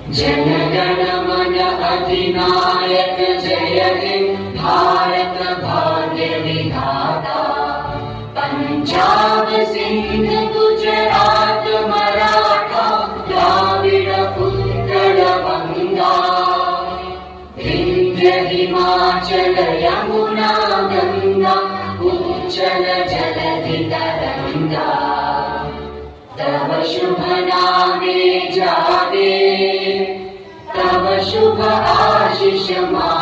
जनगण मन अधिनायक जय हे भारत भाग्य विधाता। पंजाब सिंध गुजरात मराठा द्राविड उत्कल बंगा। विंध्य हिमाचल यमुना गंगा उच्चल जलधि तरंगा। तव शुभ नामे जागे तव शुभ आशीष मा